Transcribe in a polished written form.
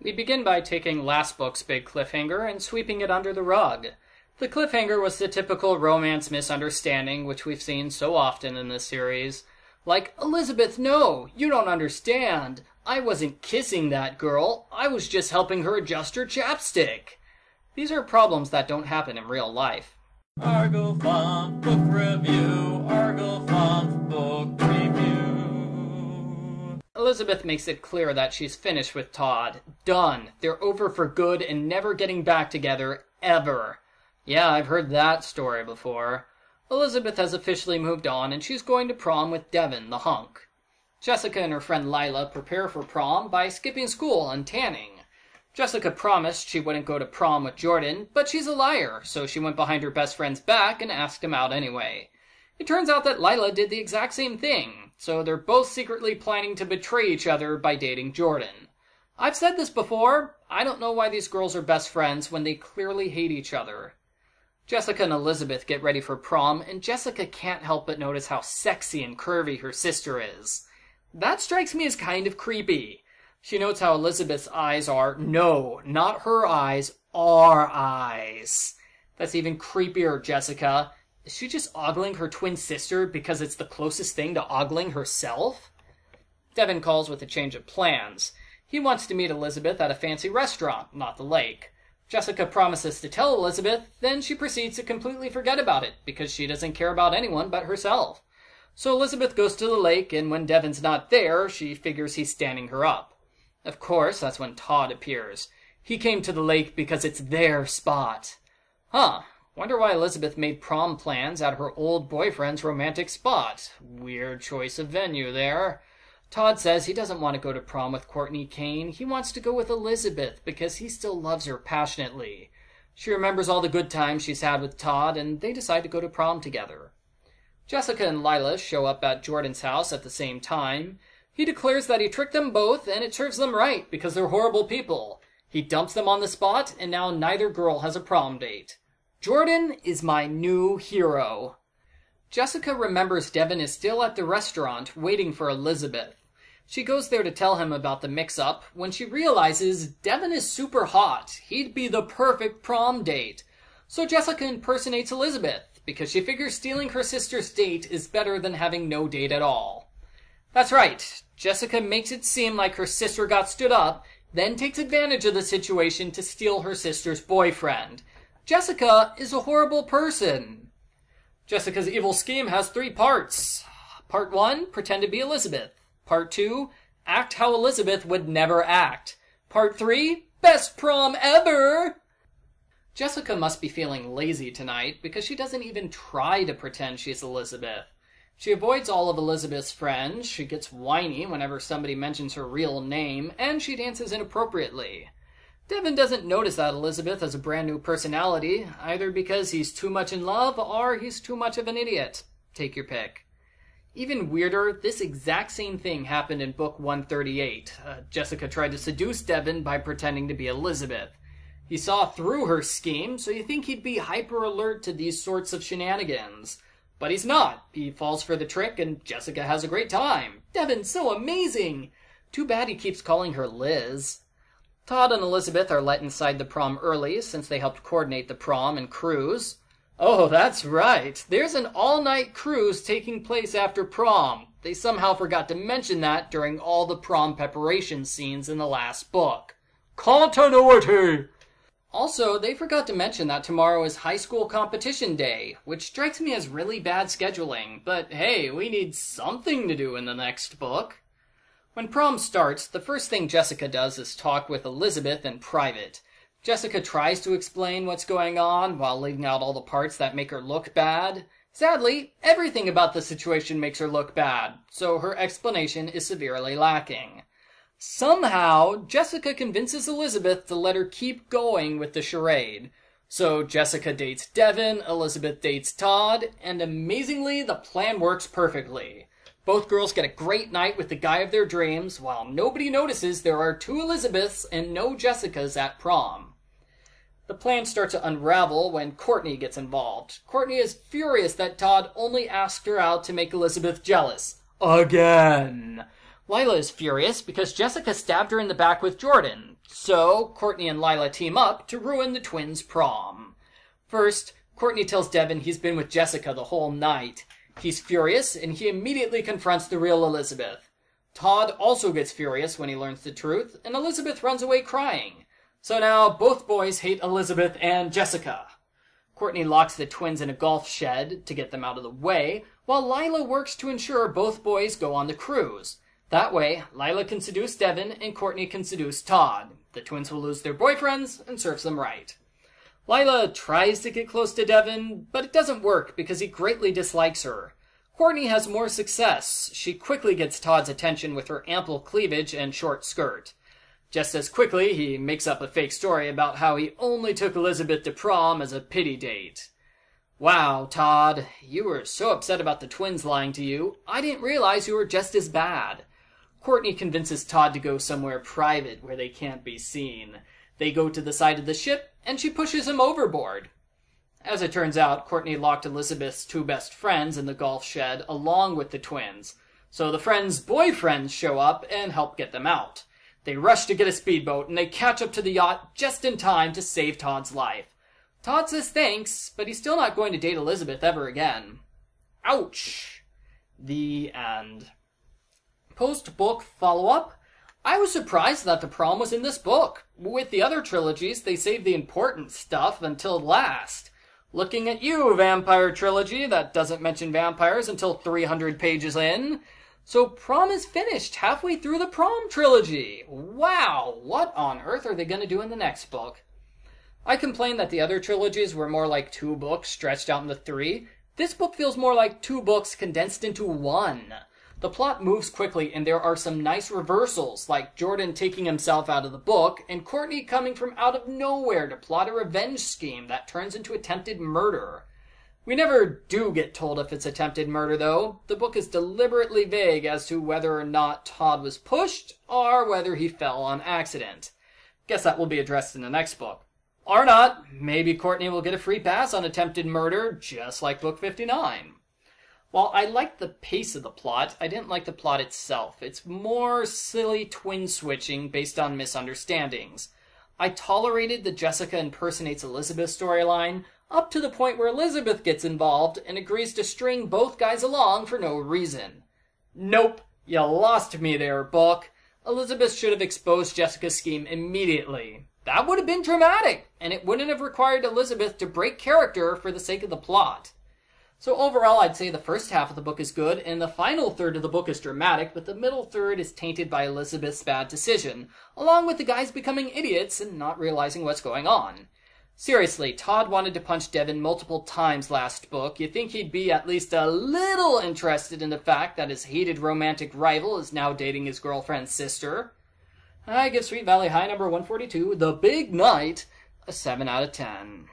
We begin by taking last book's big cliffhanger and sweeping it under the rug. The cliffhanger was the typical romance misunderstanding which we've seen so often in this series. Like, Elizabeth, no, you don't understand. I wasn't kissing that girl. I was just helping her adjust her chapstick. These are problems that don't happen in real life. Argo Font Book Review, Argo Font Book Review. Elizabeth makes it clear that she's finished with Todd. Done. They're over for good and never getting back together, ever. Yeah, I've heard that story before. Elizabeth has officially moved on and she's going to prom with Devin, the hunk. Jessica and her friend Lila prepare for prom by skipping school and tanning. Jessica promised she wouldn't go to prom with Jordan, but she's a liar, so she went behind her best friend's back and asked him out anyway. It turns out that Lila did the exact same thing, so they're both secretly planning to betray each other by dating Jordan. I've said this before, I don't know why these girls are best friends when they clearly hate each other. Jessica and Elizabeth get ready for prom, and Jessica can't help but notice how sexy and curvy her sister is. That strikes me as kind of creepy. She notes how Elizabeth's eyes are, no, not her eyes, our eyes. That's even creepier, Jessica. Is she just ogling her twin sister because it's the closest thing to ogling herself? Devin calls with a change of plans. He wants to meet Elizabeth at a fancy restaurant, not the lake. Jessica promises to tell Elizabeth, then she proceeds to completely forget about it because she doesn't care about anyone but herself. So Elizabeth goes to the lake, and when Devin's not there, she figures he's standing her up. Of course, that's when Todd appears. He came to the lake because it's their spot. Wonder why Elizabeth made prom plans at her old boyfriend's romantic spot. Weird choice of venue there. Todd says he doesn't want to go to prom with Courtney Kane. He wants to go with Elizabeth because he still loves her passionately. She remembers all the good times she's had with Todd, and they decide to go to prom together. Jessica and Lila show up at Jordan's house at the same time. He declares that he tricked them both, and it serves them right because they're horrible people. He dumps them on the spot, and now neither girl has a prom date. Jordan is my new hero. Jessica remembers Devin is still at the restaurant waiting for Elizabeth. She goes there to tell him about the mix-up when she realizes Devin is super hot. He'd be the perfect prom date. So Jessica impersonates Elizabeth because she figures stealing her sister's date is better than having no date at all. That's right. Jessica makes it seem like her sister got stood up, then takes advantage of the situation to steal her sister's boyfriend. Jessica is a horrible person. Jessica's evil scheme has 3 parts. Part 1, pretend to be Elizabeth. Part 2, act how Elizabeth would never act. Part 3, best prom ever! Jessica must be feeling lazy tonight because she doesn't even try to pretend she's Elizabeth. She avoids all of Elizabeth's friends, she gets whiny whenever somebody mentions her real name, and she dances inappropriately. Devin doesn't notice that Elizabeth has a brand new personality, either because he's too much in love or he's too much of an idiot. Take your pick. Even weirder, this exact same thing happened in book 138. Jessica tried to seduce Devin by pretending to be Elizabeth. He saw through her scheme, so you think he'd be hyper alert to these sorts of shenanigans. But he's not. He falls for the trick and Jessica has a great time. Devin's so amazing! Too bad he keeps calling her Liz. Todd and Elizabeth are let inside the prom early since they helped coordinate the prom and cruise. Oh, that's right. There's an all-night cruise taking place after prom. They somehow forgot to mention that during all the prom preparation scenes in the last book. Continuity! Also, they forgot to mention that tomorrow is high school competition day, which strikes me as really bad scheduling, but hey, we need something to do in the next book. When prom starts, the first thing Jessica does is talk with Elizabeth in private. Jessica tries to explain what's going on while leaving out all the parts that make her look bad. Sadly, everything about the situation makes her look bad, so her explanation is severely lacking. Somehow, Jessica convinces Elizabeth to let her keep going with the charade. So Jessica dates Devin, Elizabeth dates Todd, and amazingly, the plan works perfectly. Both girls get a great night with the guy of their dreams, while nobody notices there are 2 Elizabeths and no Jessicas at prom. The plan starts to unravel when Courtney gets involved. Courtney is furious that Todd only asked her out to make Elizabeth jealous. Again! Lila is furious because Jessica stabbed her in the back with Jordan, so Courtney and Lila team up to ruin the twins' prom. First, Courtney tells Devin he's been with Jessica the whole night. He's furious, and he immediately confronts the real Elizabeth. Todd also gets furious when he learns the truth, and Elizabeth runs away crying. So now both boys hate Elizabeth and Jessica. Courtney locks the twins in a golf shed to get them out of the way, while Lila works to ensure both boys go on the cruise. That way, Lila can seduce Devin and Courtney can seduce Todd. The twins will lose their boyfriends and serves them right. Lila tries to get close to Devin, but it doesn't work because he greatly dislikes her. Courtney has more success. She quickly gets Todd's attention with her ample cleavage and short skirt. Just as quickly, he makes up a fake story about how he only took Elizabeth to prom as a pity date. Wow, Todd, you were so upset about the twins lying to you, I didn't realize you were just as bad. Courtney convinces Todd to go somewhere private where they can't be seen. They go to the side of the ship, and she pushes him overboard. As it turns out, Courtney locked Elizabeth's two best friends in the golf shed along with the twins, so the friends' boyfriends show up and help get them out. They rush to get a speedboat, and they catch up to the yacht just in time to save Todd's life. Todd says thanks, but he's still not going to date Elizabeth ever again. Ouch! The end. Post-book follow-up? I was surprised that the prom was in this book. With the other trilogies, they save the important stuff until last. Looking at you, Vampire Trilogy, that doesn't mention vampires until 300 pages in. So prom is finished halfway through the prom trilogy. Wow, what on earth are they going to do in the next book? I complained that the other trilogies were more like 2 books stretched out into 3. This book feels more like 2 books condensed into 1. The plot moves quickly and there are some nice reversals, like Jordan taking himself out of the book and Courtney coming from out of nowhere to plot a revenge scheme that turns into attempted murder. We never do get told if it's attempted murder, though. The book is deliberately vague as to whether or not Todd was pushed or whether he fell on accident. Guess that will be addressed in the next book. Or not. Maybe Courtney will get a free pass on attempted murder, just like book 59. While I liked the pace of the plot, I didn't like the plot itself. It's more silly twin switching based on misunderstandings. I tolerated the Jessica impersonates Elizabeth storyline up to the point where Elizabeth gets involved and agrees to string both guys along for no reason. Nope, you lost me there, book. Elizabeth should have exposed Jessica's scheme immediately. That would have been dramatic, and it wouldn't have required Elizabeth to break character for the sake of the plot. So overall, I'd say the first half of the book is good, and the final third of the book is dramatic, but the middle third is tainted by Elizabeth's bad decision, along with the guys becoming idiots and not realizing what's going on. Seriously, Todd wanted to punch Devin multiple times last book. You'd think he'd be at least a little interested in the fact that his hated romantic rival is now dating his girlfriend's sister. I give Sweet Valley High number 142, The Big Night, a 7 out of 10.